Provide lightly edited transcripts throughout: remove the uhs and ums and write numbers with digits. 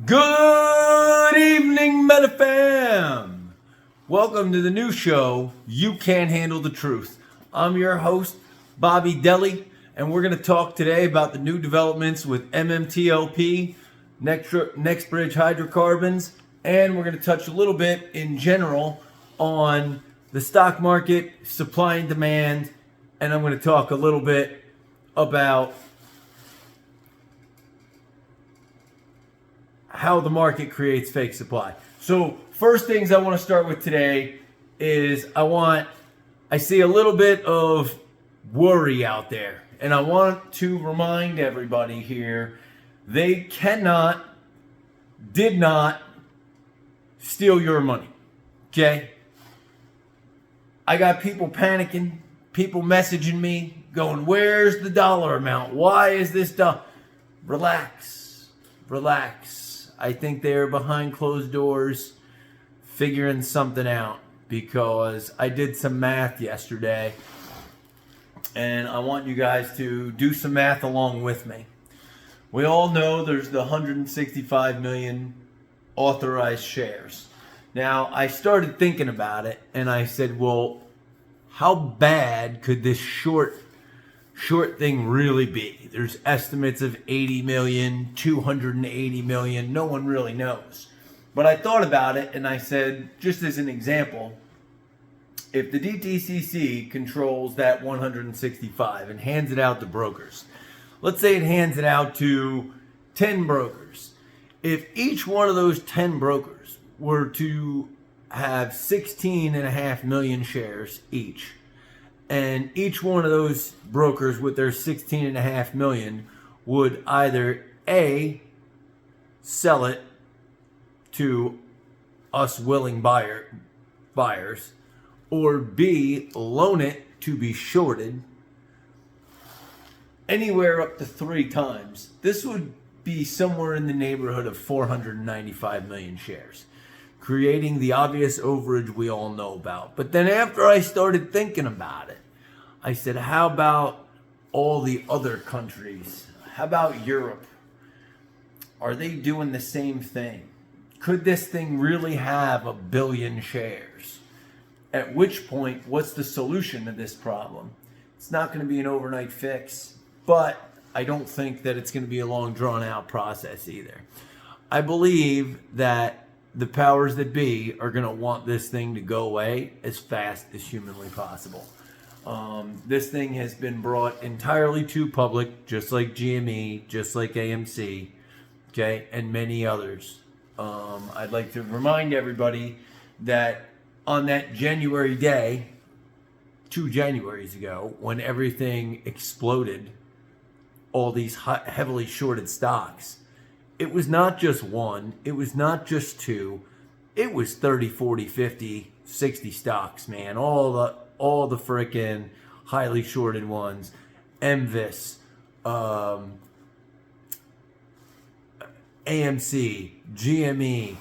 Good evening, MetaFam! Welcome to the new show, You Can't Handle the Truth. I'm your host, Bobby Deli, and we're going to talk today about the new developments with MMTLP, Next Bridge Hydrocarbons, and we're going to touch a little bit in general on the stock market, supply and demand, and I'm going to talk a little bit about how the market creates fake supply. So first things I want to start with today is I see a little bit of worry out there, and I want to remind everybody here, they did not steal your money, okay? I got people panicking, people messaging me, going, where's the dollar amount? Why is this done? Relax. I think they're behind closed doors figuring something out, because I did some math yesterday and I want you guys to do some math along with me. We all know there's the 165 million authorized shares. Now, I started thinking about it and I said, well, how bad could this short thing really be? There's estimates of 80 million, 280 million. No one really knows. But I thought about it and I said, just as an example, if the DTCC controls that 165 and hands it out to brokers, let's say it hands it out to 10 brokers. If each one of those 10 brokers were to have 16.5 million shares each, and each one of those brokers with their 16.5 million would either A, sell it to us willing buyers, or B, loan it to be shorted anywhere up to 3 times, this would be somewhere in the neighborhood of 495 million shares, creating the obvious overage we all know about. But then after I started thinking about it, I said, how about all the other countries? How about Europe? Are they doing the same thing? Could this thing really have 1 billion shares? At which point, what's the solution to this problem? It's not going to be an overnight fix, but I don't think that it's going to be a long, drawn-out process either. I believe that the powers that be are going to want this thing to go away as fast as humanly possible. This thing has been brought entirely to public, just like GME, just like AMC, okay, and many others. I'd like to remind everybody that on that January day, 2 Januaries ago, when everything exploded, all these heavily shorted stocks, it was not just one, it was not just 2, it was 30, 40, 50, 60 stocks, man. All the frickin' highly shorted ones, MVIS, AMC, GME,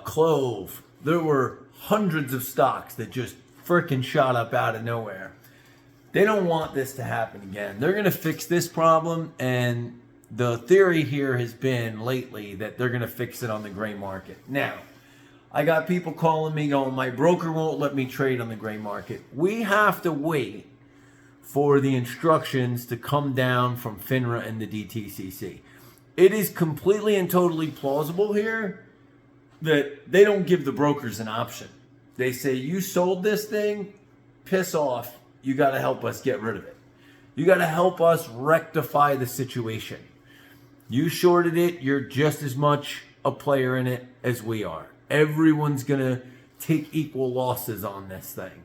Clove. There were hundreds of stocks that just frickin' shot up out of nowhere. They don't want this to happen again. They're going to fix this problem, and the theory here has been lately that they're going to fix it on the gray market. Now, I got people calling me going, my broker won't let me trade on the gray market. We have to wait for the instructions to come down from FINRA and the DTCC. It is completely and totally plausible here that they don't give the brokers an option. They say, you sold this thing, piss off. You got to help us get rid of it. You got to help us rectify the situation. You shorted it, you're just as much a player in it as we are. Everyone's going to take equal losses on this thing.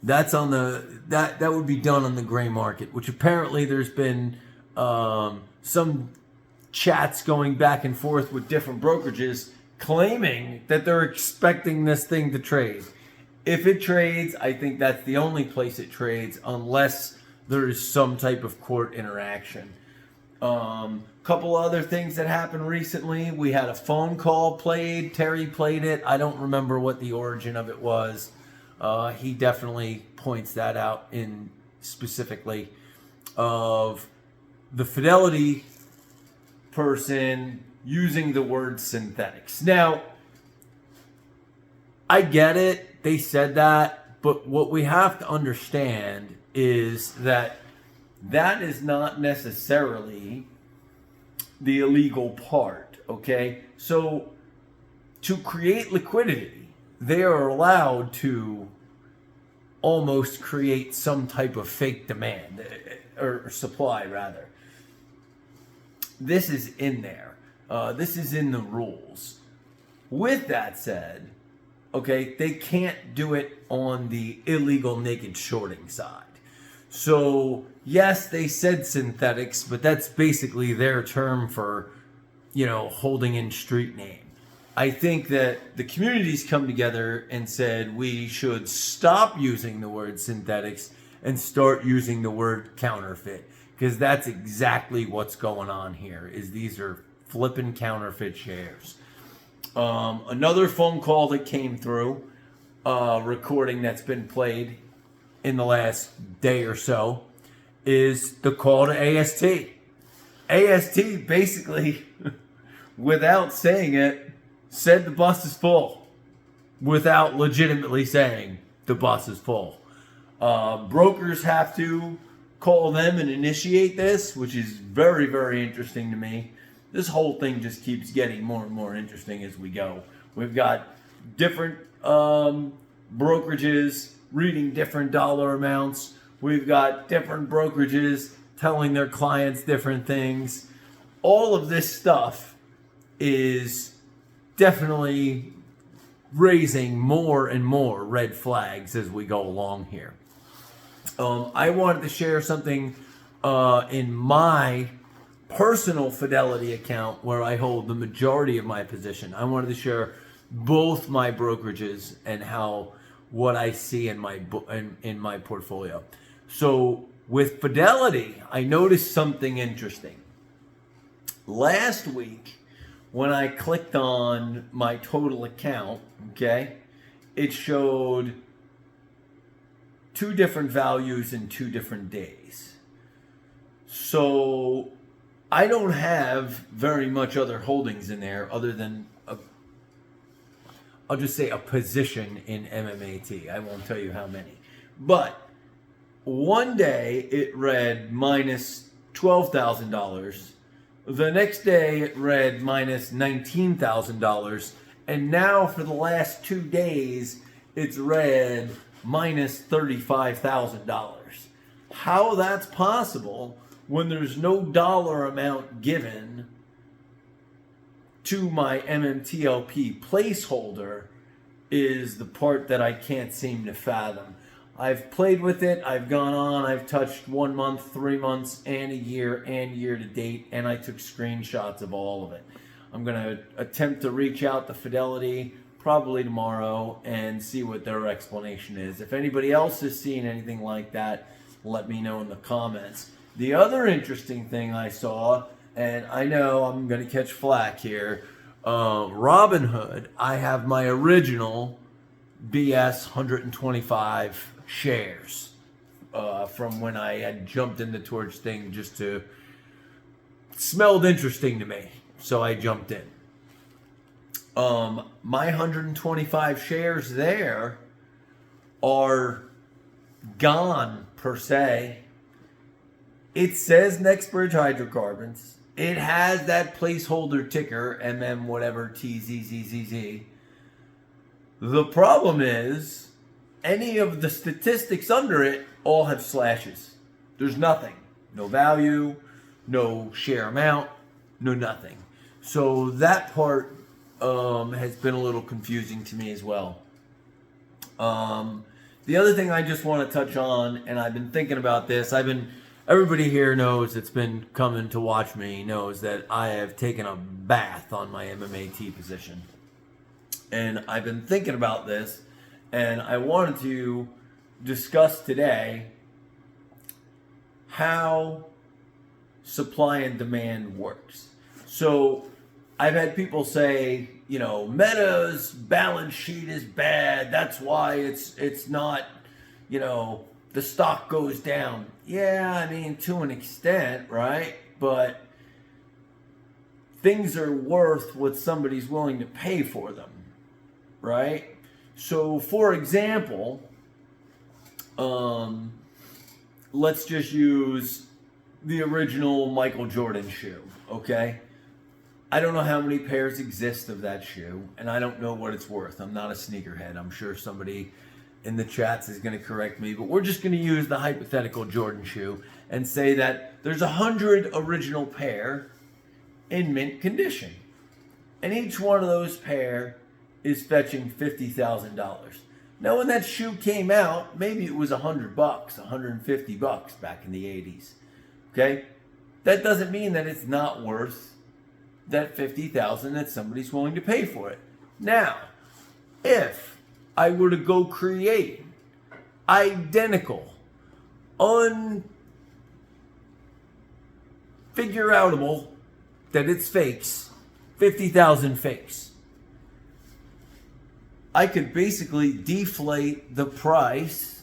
That's on that would be done on the gray market, which apparently there's been some chats going back and forth with different brokerages claiming that they're expecting this thing to trade. If it trades, I think that's the only place it trades, unless there is some type of court interaction. Couple other things that happened recently. We had a phone call played. Terry played it. I don't remember what the origin of it was. He definitely points that out in specifically of the Fidelity person using the word synthetics. Now, I get it. They said that. But what we have to understand is that that is not necessarily the illegal part, okay? So to create liquidity, they are allowed to almost create some type of fake demand, or supply rather. This is in there. This is in the rules. With that said, okay, they can't do it on the illegal naked shorting side. So, yes, they said synthetics, but that's basically their term for, holding in street name. I think that the communities come together and said we should stop using the word synthetics and start using the word counterfeit, because that's exactly what's going on here. Is these are flipping counterfeit shares. Another phone call that came through, recording that's been played in the last day or so, is the call to AST. AST basically, without saying it, said the bus is full, without legitimately saying the bus is full. Brokers have to call them and initiate this, which is very, very interesting to me. This whole thing just keeps getting more and more interesting as we go. We've got different brokerages reading different dollar amounts. We've got different brokerages telling their clients different things. All of this stuff is definitely raising more and more red flags as we go along here. I wanted to share something in my personal Fidelity account where I hold the majority of my position. I wanted to share both my brokerages and what I see in my portfolio. So with Fidelity, I noticed something interesting. Last week, when I clicked on my total account, okay, it showed two different values in 2 different days. So I don't have very much other holdings in there other than I'll just say a position in MMAT. I won't tell you how many. But one day it read minus $12,000. The next day it read minus $19,000. And now for the last 2 days, it's read minus $35,000. How that's possible when there's no dollar amount given to my MMTLP placeholder is the part that I can't seem to fathom. I've played with it, I've gone on, I've touched 1 month, 3 months, and a year, and year to date, and I took screenshots of all of it. I'm going to attempt to reach out to Fidelity probably tomorrow and see what their explanation is. If anybody else has seen anything like that, let me know in the comments. The other interesting thing I saw, and I know I'm going to catch flack here, Robinhood, I have my original BS 125 shares from when I had jumped in the torch thing just to, smelled interesting to me, so I jumped in. My 125 shares there are gone per se. It says NextBridge Hydrocarbons. It has that placeholder ticker, MM whatever, TZZZZ. The problem is, any of the statistics under it all have slashes. There's nothing. No value, no share amount, no nothing. So that part has been a little confusing to me as well. The other thing I just want to touch on, and I've been thinking about this, everybody here knows that's been coming to watch me knows that I have taken a bath on my MMAT position. And I've been thinking about this, and I wanted to discuss today how supply and demand works. So I've had people say, Meta's balance sheet is bad. That's why it's not, the stock goes down. Yeah, to an extent, right? but things are worth what somebody's willing to pay for them, right? So, for example, let's just use the original Michael Jordan shoe, okay? I don't know how many pairs exist of that shoe, and I don't know what it's worth. I'm not a sneakerhead. I'm sure somebody in the chats is going to correct me, but we're just going to use the hypothetical Jordan shoe and say that there's 100 original pair in mint condition, and each one of those pair is fetching $50,000. Now, when that shoe came out, maybe it was $100, $150 back in the 80s. Okay? That doesn't mean that it's not worth that $50,000 that somebody's willing to pay for it. Now, if I were to go create identical, unfigure-outable that it's fakes, 50,000 fakes, I could basically deflate the price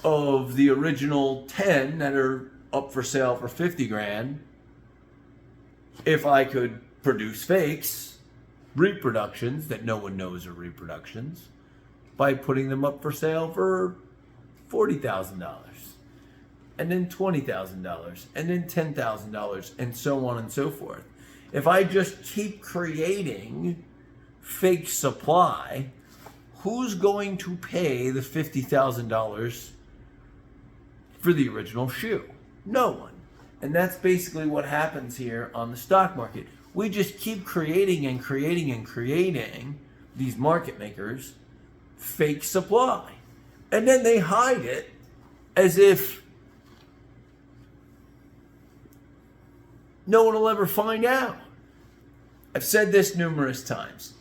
of the original 10 that are up for sale for 50 grand if I could produce fakes, reproductions that no one knows are reproductions, by putting them up for sale for $40,000, and then $20,000, and then $10,000, and so on and so forth. If I just keep creating fake supply, who's going to pay the $50,000 for the original shoe? No one. And that's basically what happens here on the stock market. We just keep creating and creating and creating, these market makers, fake supply. And then they hide it as if no one will ever find out. I've said this numerous times.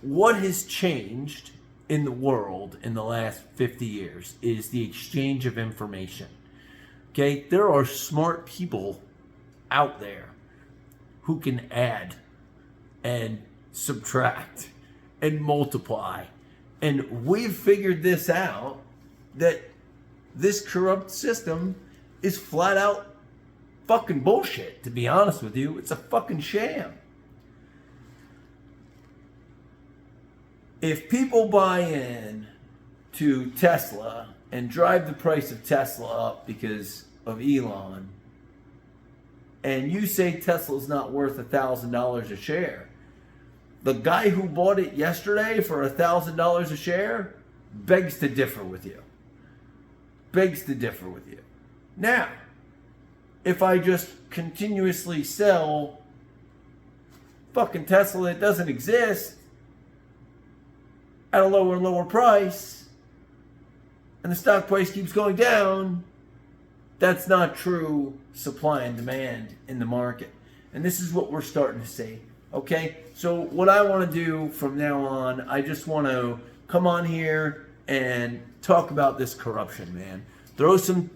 What has changed in the world in the last 50 years is the exchange of information. Okay, there are smart people out there who can add and subtract and multiply. And we've figured this out, that this corrupt system is flat out fucking bullshit, to be honest with you. It's a fucking sham. If people buy in to Tesla and drive the price of Tesla up because of Elon, and you say Tesla's not worth $1,000 a share, the guy who bought it yesterday for $1,000 a share begs to differ with you. Begs to differ with you. Now, if I just continuously sell fucking Tesla that doesn't exist at a lower and lower price, and the stock price keeps going down, that's not true supply and demand in the market. And this is what we're starting to see. Okay? So what I want to do from now on, I just want to come on here and talk about this corruption, man. Throw some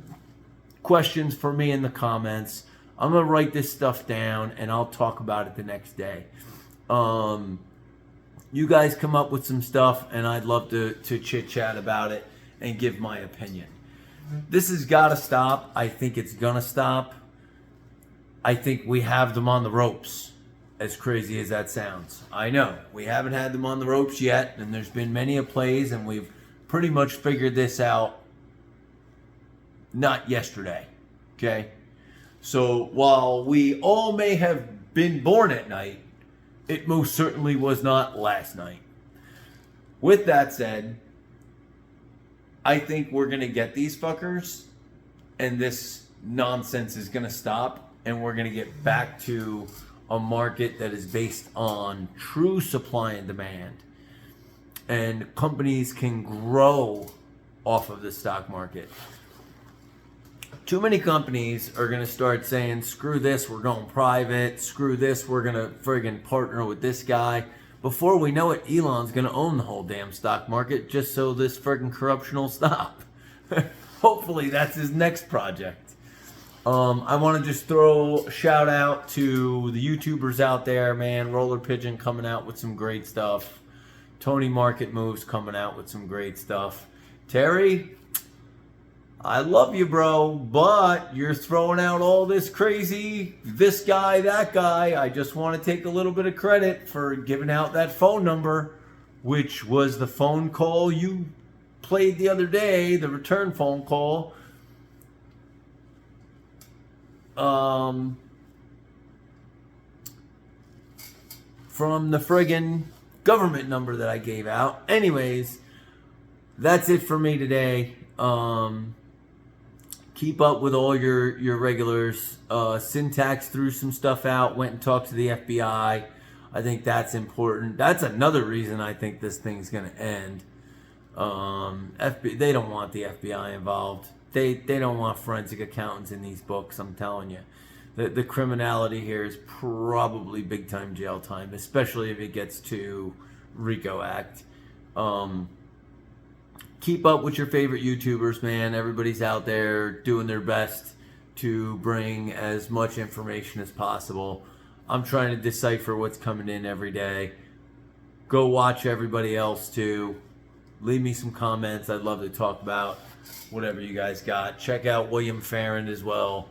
questions for me in the comments. I'm going to write this stuff down and I'll talk about it the next day. You guys come up with some stuff and I'd love to chit chat about it and give my opinion. This has got to stop. I think it's going to stop. I think we have them on the ropes, as crazy as that sounds. I know we haven't had them on the ropes yet, and there's been many a plays, and we've pretty much figured this out not yesterday. Okay? So while we all may have been born at night, it most certainly was not last night. With that said, I think we're going to get these fuckers, and this nonsense is going to stop, and we're going to get back to a market that is based on true supply and demand. And companies can grow off of the stock market. Too many companies are going to start saying, screw this, we're going private. Screw this, we're going to friggin' partner with this guy. Before we know it, Elon's going to own the whole damn stock market just so this friggin' corruption will stop. Hopefully that's his next project. I want to just throw a shout out to the YouTubers out there, man. Roller Pigeon coming out with some great stuff. Tony Market Moves coming out with some great stuff. Terry, I love you, bro, but you're throwing out all this crazy, this guy, that guy. I just want to take a little bit of credit for giving out that phone number, which was the phone call you played the other day, the return phone call. From the friggin' government number that I gave out. Anyways, that's it for me today. Keep up with all your regulars. Syntax threw some stuff out, went and talked to the FBI. I think that's important. That's another reason I think this thing's going to end. They don't want the FBI involved. They don't want forensic accountants in these books, I'm telling you. The criminality here is probably big time jail time, especially if it gets to RICO Act. Keep up with your favorite YouTubers, man. Everybody's out there doing their best to bring as much information as possible. I'm trying to decipher what's coming in every day. Go watch everybody else too. Leave me some comments. I'd love to talk about whatever you guys got. Check out William Farron as well.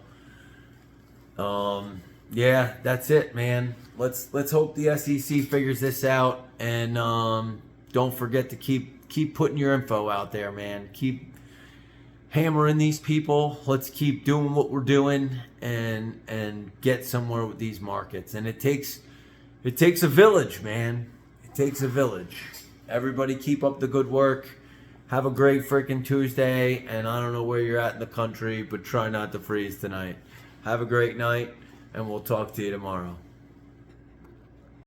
Yeah, that's it, man. Let's hope the SEC figures this out, and don't forget to keep putting your info out there, man. Keep hammering these people. Let's keep doing what we're doing and get somewhere with these markets. And it takes a village, man. It takes a village. Everybody keep up the good work. Have a great freaking Tuesday, and I don't know where you're at in the country, but try not to freeze tonight. Have a great night, and we'll talk to you tomorrow.